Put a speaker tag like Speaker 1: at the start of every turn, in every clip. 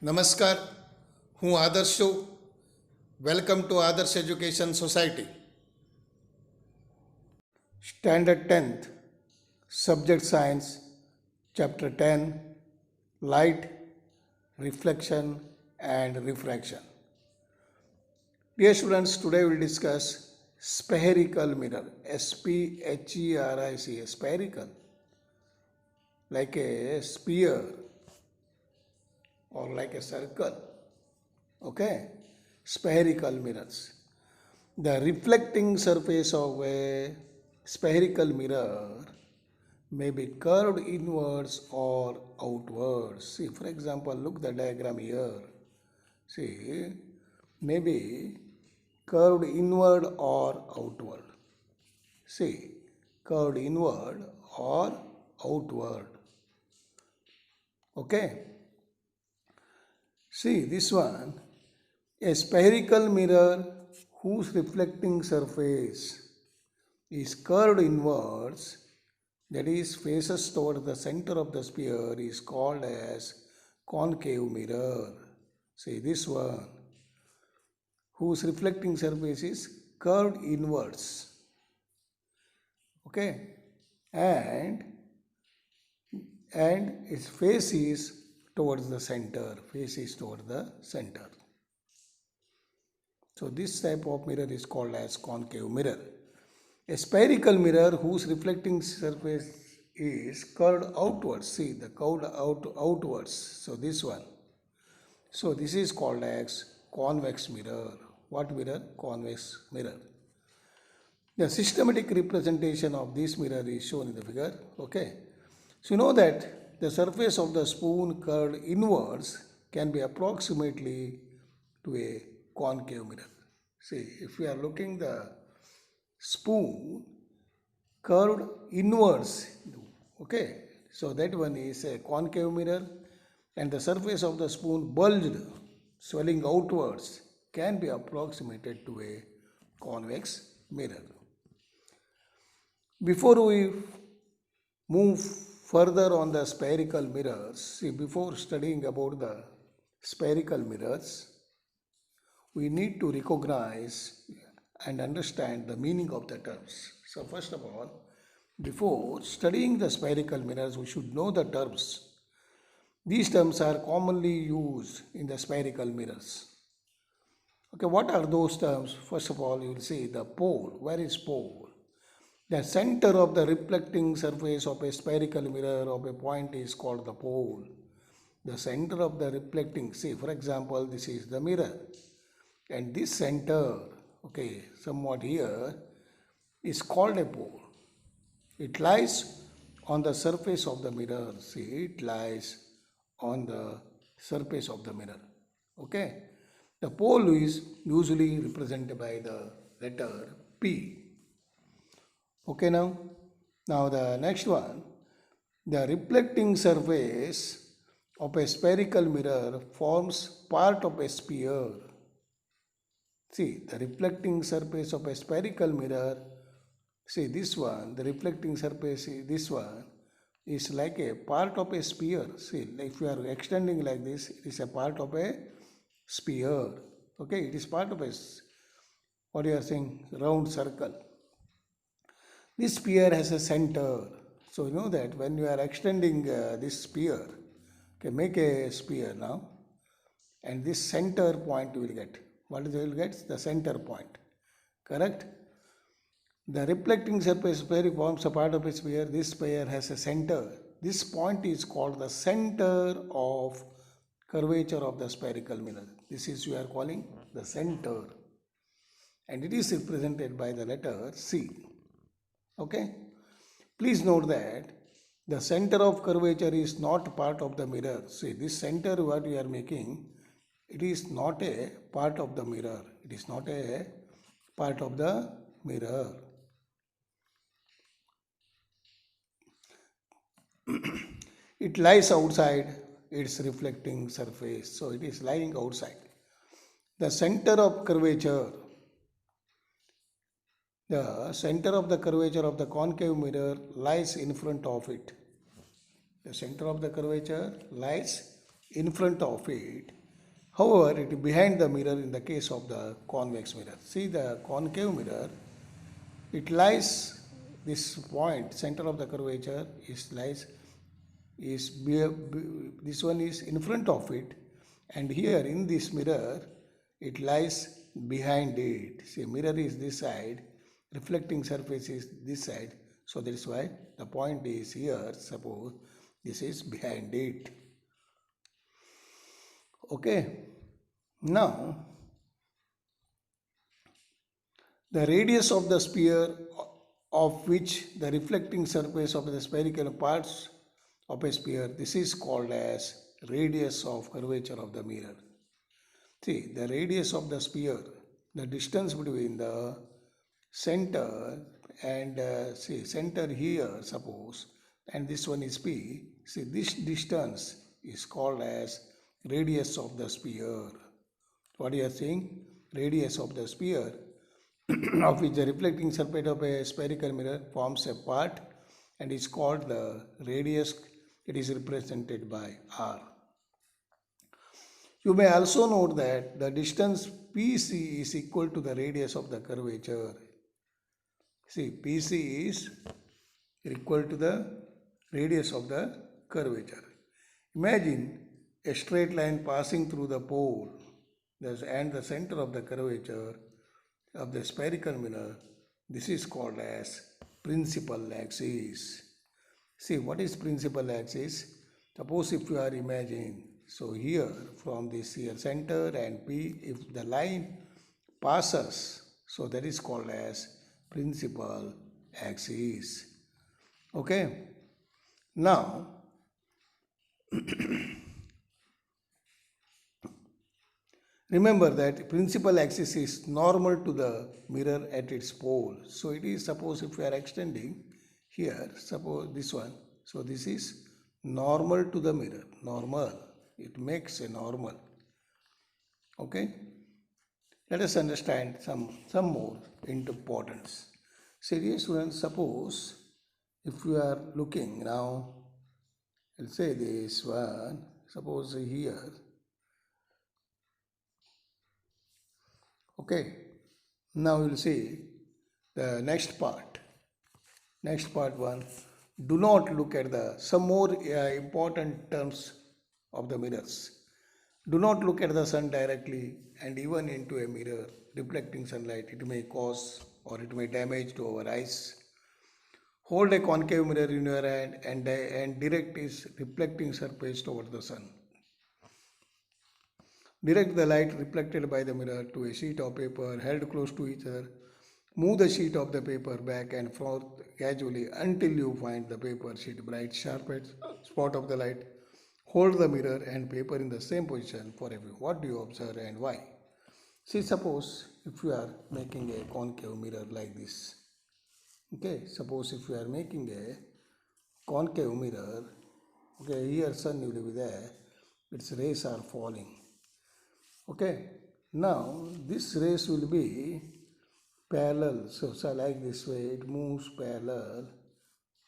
Speaker 1: નમસ્કાર, હું આદર્શ છું. વેલકમ ટુ આદર્શ education society. Standard 10th, subject science, chapter 10, light, reflection and refraction. Dear students, today we will discuss spherical mirror. SPHERIC, spherical, like a sphere or like a circle. Okay, spherical mirrors. The reflecting surface of a spherical mirror may be curved inwards or outwards. See, for example, look the diagram here. See, maybe curved inward or outward. See, curved inward or outward. Okay. See this one, a spherical mirror whose reflecting surface is curved inwards, that is faces toward the center of the sphere, is called as concave mirror. See this one, whose reflecting surface is curved inwards. Okay, and its face is towards the center, face is toward the center. So this type of mirror is called as concave mirror. A spherical mirror whose reflecting surface is curved outwards. See the curved outwards. So this one. So this is called as convex mirror. What mirror? Convex mirror. The systematic representation of this mirror is shown in the figure. Okay. So you know that the surface of the spoon curved inwards can be approximately to a concave mirror. See, if we are looking the spoon curved inwards, okay, so that one is a concave mirror, and the surface of the spoon bulged, swelling outwards, can be approximated to a convex mirror. Before we move further on the spherical mirrors, see, before studying about the spherical mirrors, we need to recognize and understand the meaning of the terms. So first of all, before studying the spherical mirrors, we should know the terms. These terms are commonly used in the spherical mirrors. Okay, what are those terms? First of all, you will see the pole. Where is pole? The center of the reflecting surface of a spherical mirror of a point is called the pole. The center of the reflecting, see, for example, this is the mirror, and this center, okay, somewhat here, is called a pole. It lies on the surface of the mirror. See, it lies on the surface of the mirror. Okay, the pole is usually represented by the letter P. Okay, now the next one, the reflecting surface of a spherical mirror forms part of a sphere. See, the reflecting surface of a spherical mirror, see this one, the reflecting surface, this one is like a part of a sphere. See, if you are extending like this, it is a part of a sphere. Okay, it is part of a, what you are saying, round circle. This sphere has a center. So you know that when you are extending this sphere, okay, make a sphere now, and this center point you will get. What is you will get? The center point. Correct? The reflecting surface sphere forms a part of a sphere. This sphere has a center. This point is called the center of curvature of the spherical mirror. This is we are calling the center, and it is represented by the letter C. Okay, please note that the center of curvature is not part of the mirror. See, this center what we are making, it is not a part of the mirror. It is not a part of the mirror. It lies outside its reflecting surface. So it is lying outside. The center of curvature, the center of the curvature of the concave mirror lies in front of it. The center of the curvature lies in front of it. However, it is behind the mirror in the case of the convex mirror. See the concave mirror, it lies, this point, center of the curvature is lies, this one is in front of it, and here in this mirror, it lies behind it. See, mirror is this side, reflecting surface is this side, so that is why the point is here, suppose this is behind it. Okay, now the radius of the sphere of which the reflecting surface of the spherical parts of a sphere, this is called as radius of curvature of the mirror. See, the radius of the sphere, the distance between the center and see center here suppose, and this one is P. See, this distance is called as radius of the sphere. What you are saying? Radius of the sphere of which the reflecting surface of a spherical mirror forms a part and is called the radius. It is represented by R. You may also note that the distance PC is equal to the radius of the curvature. See, PC is equal to the radius of the curvature. Imagine a straight line passing through the pole and the center of the curvature of the spherical mirror. This is called as principal axis. See, what is principal axis? Suppose if you are imagining, so here from this here center and P, if the line passes, so that is called as principal axis. Okay. Now, remember that principal axis is normal to the mirror at its pole. So it is, suppose if we are extending here, suppose this one, so this is normal to the mirror, normal, it makes a normal. Okay, let us understand some more importance. Serious students, suppose if you are looking now, let's say this one, suppose here. Okay, now we'll see the next part. Next part one, do not look at the some more important terms of the mirrors. Do not look at the sun directly and even into a mirror reflecting sunlight. It may cause or it may damage to our eyes. Hold a concave mirror in your hand and direct its reflecting surface toward the sun. Direct the light reflected by the mirror to a sheet of paper held close to each other. Move the sheet of the paper back and forth gradually until you find the paper sheet bright sharpest spot of the light. Hold the mirror and paper in the same position for a few. What do you observe and why? See, suppose if you are making a concave mirror like this. Okay, suppose if you are making a concave mirror, okay, here sun will be there, its rays are falling. Okay, now this rays will be parallel, so like this way it moves parallel,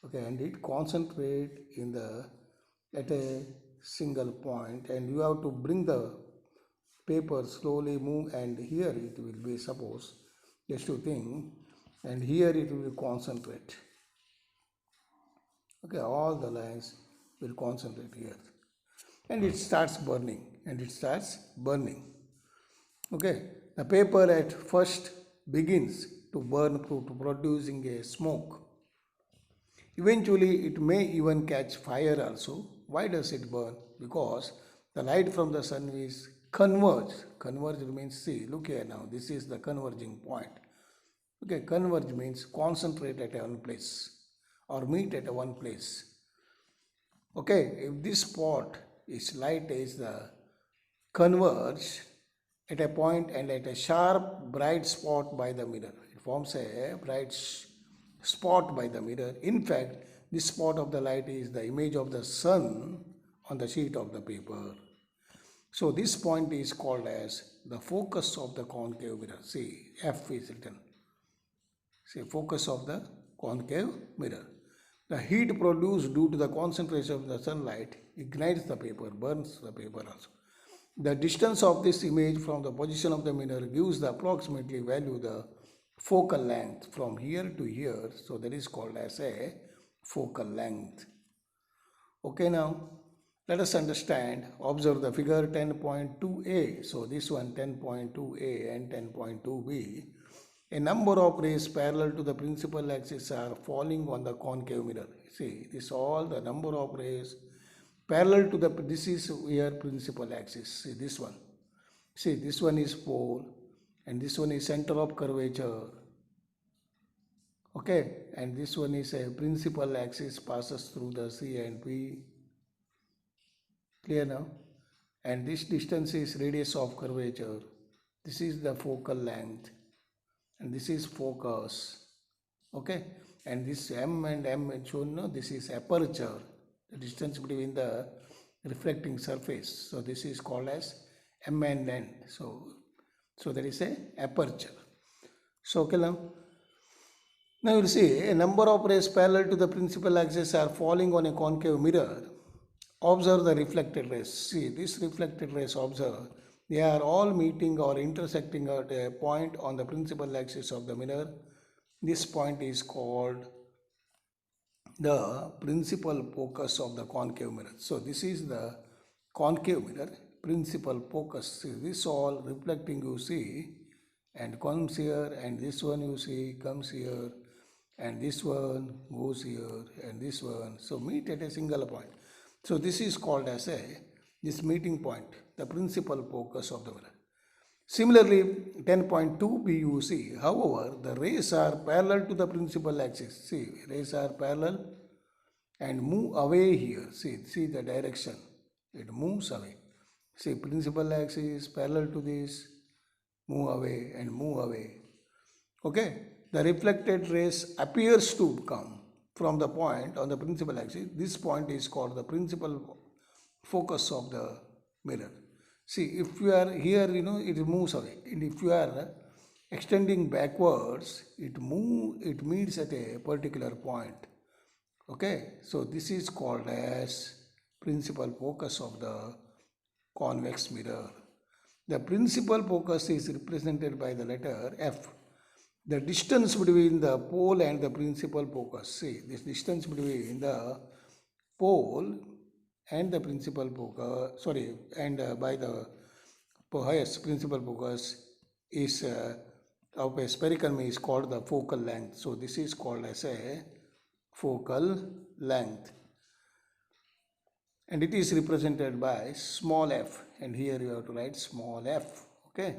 Speaker 1: okay, and it concentrate in the at a single point, and you have to bring the paper slowly move, and here it will be, suppose just to think, and here it will concentrate. Okay, all the lines will concentrate here, and it starts burning, Okay, the paper at first begins to burn to producing a smoke. Eventually, it may even catch fire also. Why does it burn? Because the light from the sun is converged. Converged means, see, look here now, this is the converging point. Okay, converge means concentrate at one place or meet at one place. Okay, if this spot is light is the converge at a point and at a sharp bright spot by the mirror. It forms a bright spot by the mirror. In fact, this spot of the light is the image of the sun on the sheet of the paper. So this point is called as the focus of the concave mirror. See, F is written. See, focus of the concave mirror. The heat produced due to the concentration of the sunlight ignites the paper, burns the paper also. The distance of this image from the position of the mirror gives the approximately value the focal length from here to here. So that is called as a focal length. Okay, now let us understand. Observe the figure 10.2a. So this one 10.2a and 10.2b. A number of rays parallel to the principal axis are falling on the concave mirror. See, this all the number of rays parallel to the, this is your principal axis. See this one. See, this one is pole and this one is center of curvature. Okay, and this one is a principal axis passes through the C and P. Clear now? And this distance is radius of curvature. This is the focal length. And this is focus. Okay, and this M and M shown, no, this is aperture, the distance between the reflecting surface. So this is called as M and N. So that is a aperture. So okay, now you will see a number of rays parallel to the principal axis are falling on a concave mirror. Observe the reflected rays. See, this reflected rays, observe. They are all meeting or intersecting at a point on the principal axis of the mirror. This point is called the principal focus of the concave mirror. So this is the concave mirror, principal focus. See, this all reflecting you see and comes here, and this one you see comes here, and this one goes here, and this one. So meet at a single point. So this is called as this meeting point, the principal focus of the mirror. Similarly, 10.2b you see, however, the rays are parallel to the principal axis. See, rays are parallel and move away here. See the direction. It moves away. See, principal axis parallel to this, move away and move away. Okay, the reflected rays appears to come from the point on the principal axis. This point is called the principal focus of the mirror. See, if you are here, it moves away, and if you are extending backwards, it meets at a particular point. Okay, so this is called as principal focus of the convex mirror. The principal focus is represented by the letter F. The distance between the pole and the principal focus. See, this distance between the pole and the principal focus, by the highest principal focus is of a spherical mirror is called the focal length. So this is called as a focal length. And it is represented by small f. And here you have to write small f. Okay.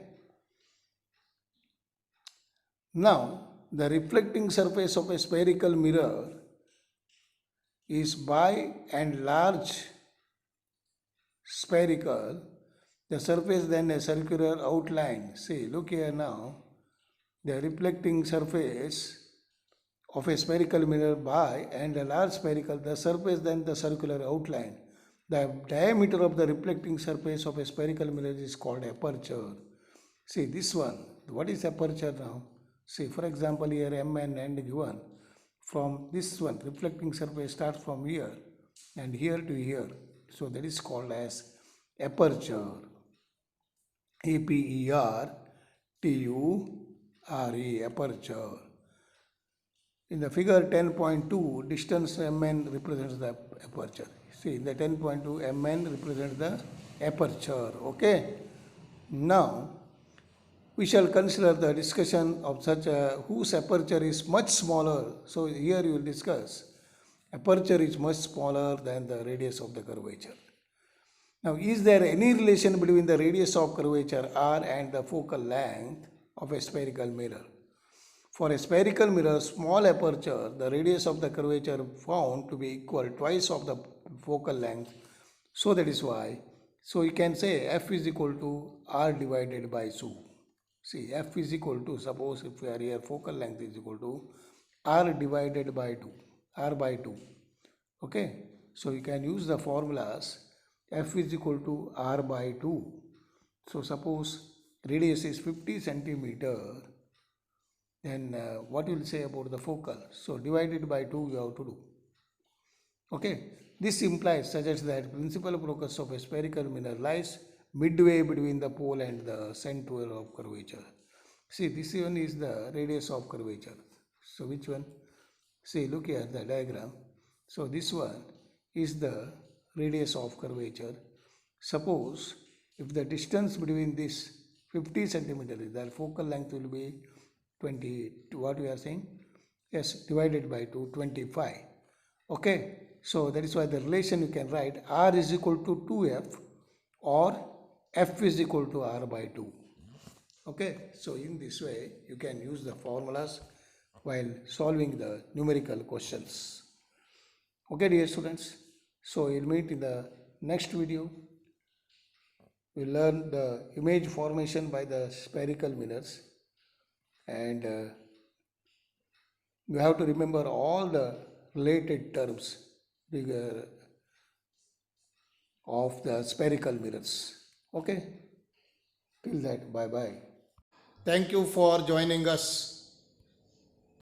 Speaker 1: Now, the reflecting surface of a spherical mirror is by and large spherical. The surface then a circular outline. See, look here now. The reflecting surface of a spherical mirror by and a large spherical. The surface then the circular outline. The diameter of the reflecting surface of a spherical mirror is called aperture. See, this one. What is aperture now? See, for example, here M and N given. From this one, reflecting surface starts from here and here to here. So that is called as aperture. APERTURE, aperture. In the figure 10.2, distance Mn represents the aperture. See, in the 10.2, Mn represents the aperture. Okay. Now, we shall consider the discussion of such whose aperture is much smaller. So here you will discuss aperture is much smaller than the radius of the curvature. Now, is there any relation between the radius of curvature r and the focal length of a spherical mirror? For a spherical mirror, small aperture, the radius of the curvature found to be equal twice of the focal length. So that is why. So you can say f is equal to r divided by 2. See, f is equal to, suppose if we are here, focal length is equal to r divided by 2, r by 2. Okay, so you can use the formulas. F is equal to r by 2. So suppose radius is 50 centimeter, then what you will say about the focal? So divided by 2 you have to do. Okay, this implies suggests that principal focus of a spherical mirror lies midway between the pole and the center of curvature. See, this one is the radius of curvature. So which one? See, look here the diagram. So this one is the radius of curvature. Suppose if the distance between this 50 centimeter, the focal length will be 20, what we are saying? Yes, divided by 2, 25. Okay, so that is why the relation you can write R is equal to 2F or F is equal to R by 2. Okay, so in this way you can use the formulas while solving the numerical questions. Okay, dear students, so we'll meet in the next video. We'll learn the image formation by the spherical mirrors, and you have to remember all the related terms of the spherical mirrors. Okay, till that, bye bye. Thank you for joining us.